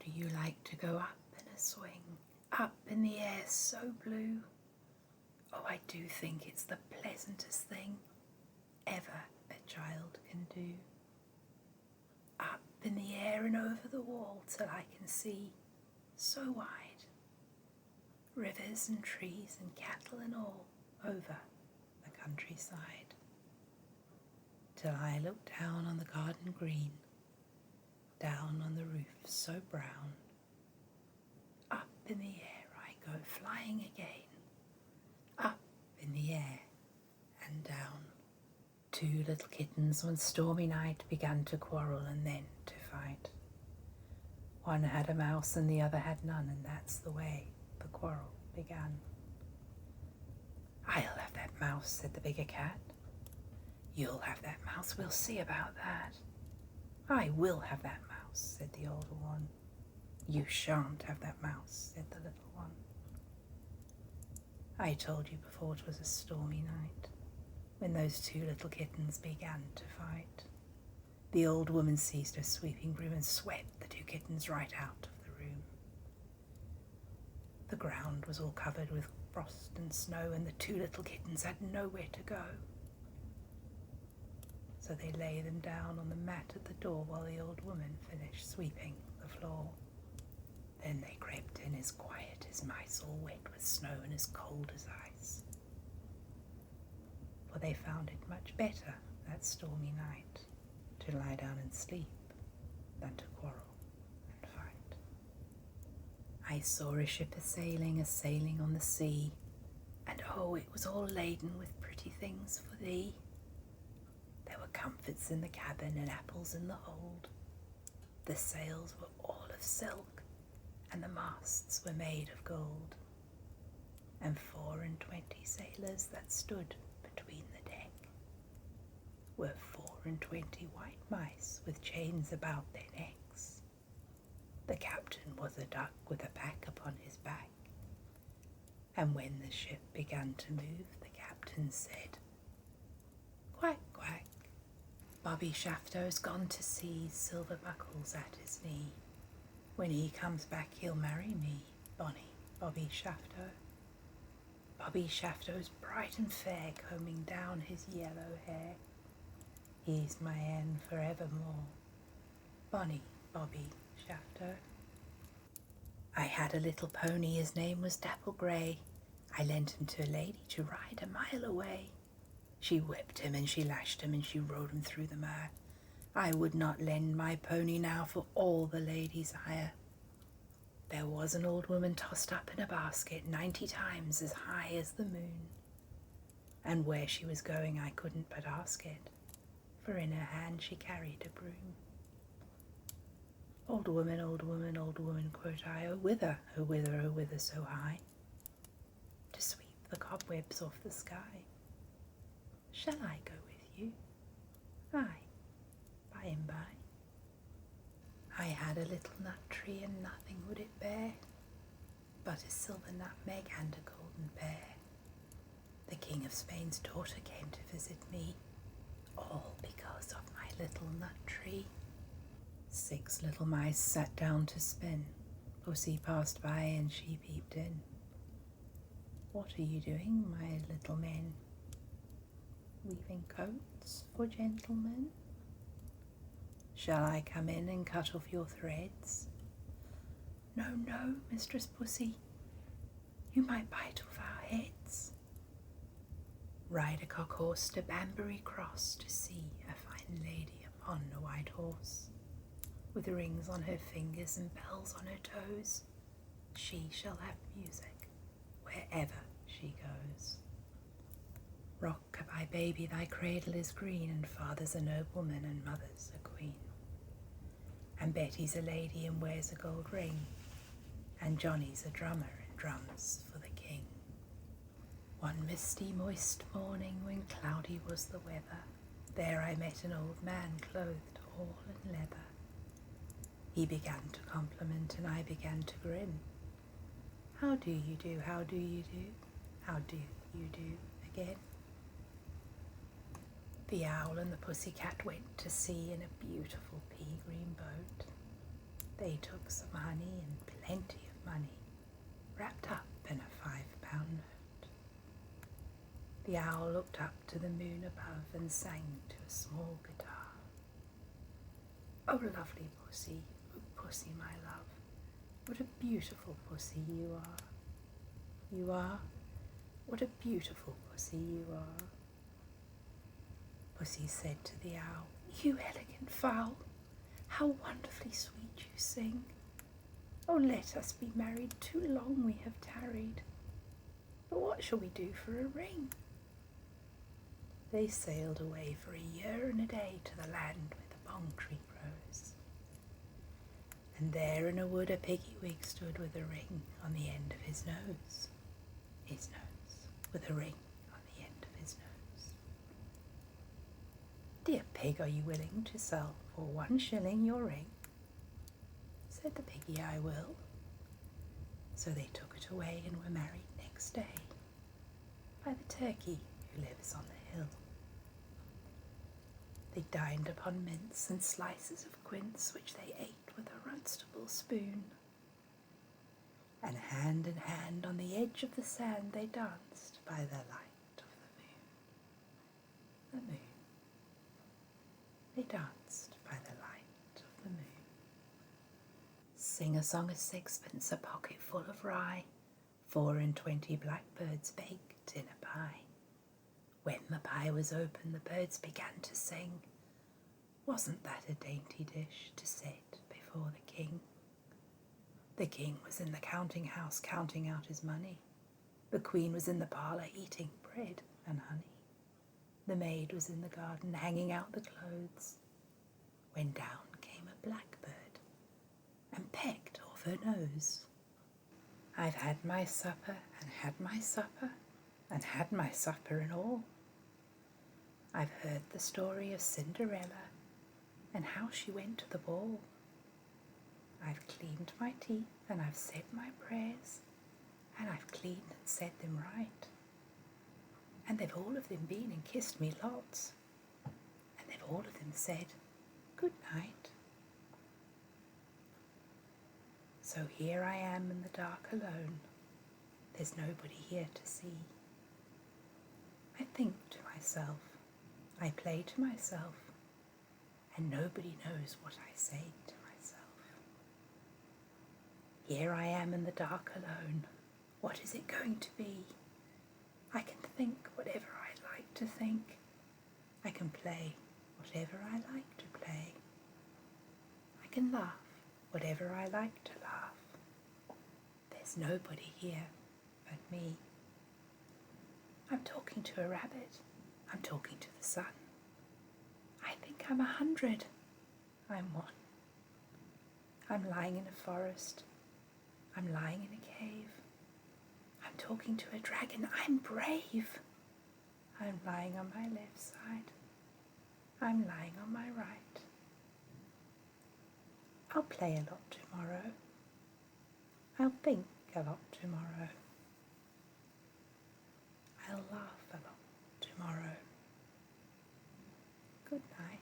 do you like to go up in a swing, up in the air so blue? Oh, I do think it's the pleasantest thing ever a child can do. Up in the air and over the wall till I can see so wide. Rivers and trees and cattle and all over the countryside. Till I look down on the garden green, down on the roof so brown. Up in the air I go flying again, up in the air and down. Two little kittens one stormy night began to quarrel and then to fight. One had a mouse and the other had none, and that's the way the quarrel began. I'll have that mouse, said the bigger cat. You'll have that mouse, we'll see about that. I will have that mouse, said the older one. You shan't have that mouse, said the little one. I told you before it was a stormy night, when those two little kittens began to fight. The old woman seized her sweeping broom and swept the two kittens right out of the room. The ground was all covered with frost and snow, and the two little kittens had nowhere to go. So they lay them down on the mat at the door while the old woman finished sweeping the floor. Then they crept in as quiet as mice, all wet with snow and as cold as ice. For they found it much better that stormy night to lie down and sleep than to quarrel and fight. I saw a ship a-sailing on the sea, and oh, it was all laden with pretty things for thee. There were comforts in the cabin and apples in the hold. The sails were all of silk, and the masts were made of gold. And 24 sailors that stood between the deck were 24 white mice with chains about their necks. The captain was a duck with a pack upon his back. And when the ship began to move, the captain said, "Quack, quack, Bobby Shaftoe's gone to sea, silver buckles at his knee. When he comes back he'll marry me, bonny Bobby Shaftoe." Bobby Shaftoe's bright and fair, combing down his yellow hair. He's my Anne forevermore, bonny Bobby Shaftoe. I had a little pony, his name was Dapple Grey. I lent him to a lady to ride a mile away. She whipped him and she lashed him and she rode him through the mire. I would not lend my pony now for all the lady's hire. There was an old woman tossed up in a basket 90 times as high as the moon. And where she was going I couldn't but ask it, for in her hand she carried a broom. Old woman, old woman, old woman, quote I, oh whither, oh whither, oh whither so high? To sweep the cobwebs off the sky. Shall I go with you? Aye, by and by. I had a little nut tree and nothing would it bear, but a silver nutmeg and a golden pear. The King of Spain's daughter came to visit me, all because of my little nut tree. 6 little mice sat down to spin. Pussy passed by and she peeped in. What are you doing, my little men? Weaving coats for gentlemen? Shall I come in and cut off your threads? No, no, Mistress Pussy, you might bite off our heads. Ride a cock horse to Banbury Cross to see a fine lady upon a white horse, with rings on her fingers and bells on her toes. She shall have music wherever she goes. Rock-a-bye baby, thy cradle is green, and father's a nobleman and mother's a queen. And Betty's a lady and wears a gold ring, and Johnny's a drummer and drums for the king. One misty, moist morning when cloudy was the weather, there I met an old man clothed all in leather. He began to compliment and I began to grin. How do you do, how do you do, how do you do again? The owl and the pussycat went to sea in a beautiful pea-green boat. They took some honey and plenty of money, wrapped up in a 5-pound note. The owl looked up to the moon above and sang to a small guitar. Oh, lovely pussy, oh, pussy, my love, what a beautiful pussy you are. You are, what a beautiful pussy you are. Pussy said to the owl, you elegant fowl, how wonderfully sweet you sing. Oh, let us be married, too long we have tarried. But what shall we do for a ring? They sailed away for a year and a day to the land where the bong tree grows. And there in a wood a piggy-wig stood with a ring on the end of his nose, with a ring on the end of his nose. Dear pig, are you willing to sell for 1 shilling your ring? Said the piggy, I will. So they took it away and were married next day by the turkey who lives on the hill. They dined upon mince and slices of quince, which they ate with a Runstable spoon. And hand in hand on the edge of the sand they danced by the light of the moon. The moon. They danced by the light of the moon. Sing a song of sixpence, a pocket full of rye, 24 blackbirds baked in a pie. When the pie was open, the birds began to sing. Wasn't that a dainty dish to set before the king? The king was in the counting house counting out his money. The queen was in the parlour eating bread and honey. The maid was in the garden hanging out the clothes, when down came a blackbird and pecked off her nose. I've had my supper and had my supper and had my supper and all. I've heard the story of Cinderella and how she went to the ball. I've cleaned my teeth and I've said my prayers, and I've cleaned and said them right. And they've all of them been and kissed me lots, and they've all of them said good night. So here I am in the dark alone. There's nobody here to see. I think to myself, I play to myself, and nobody knows what I say to myself. Here I am in the dark alone. What is it going to be? I can think whatever I like to think. I can play whatever I like to play. I can laugh whatever I like to laugh. There's nobody here but me. I'm talking to a rabbit. I'm talking to the sun. I think I'm 100. I'm 1. I'm lying in a forest. I'm lying in a cave. I'm talking to a dragon. I'm brave. I'm lying on my left side. I'm lying on my right. I'll play a lot tomorrow. I'll think a lot tomorrow. I'll laugh a lot tomorrow. Good night.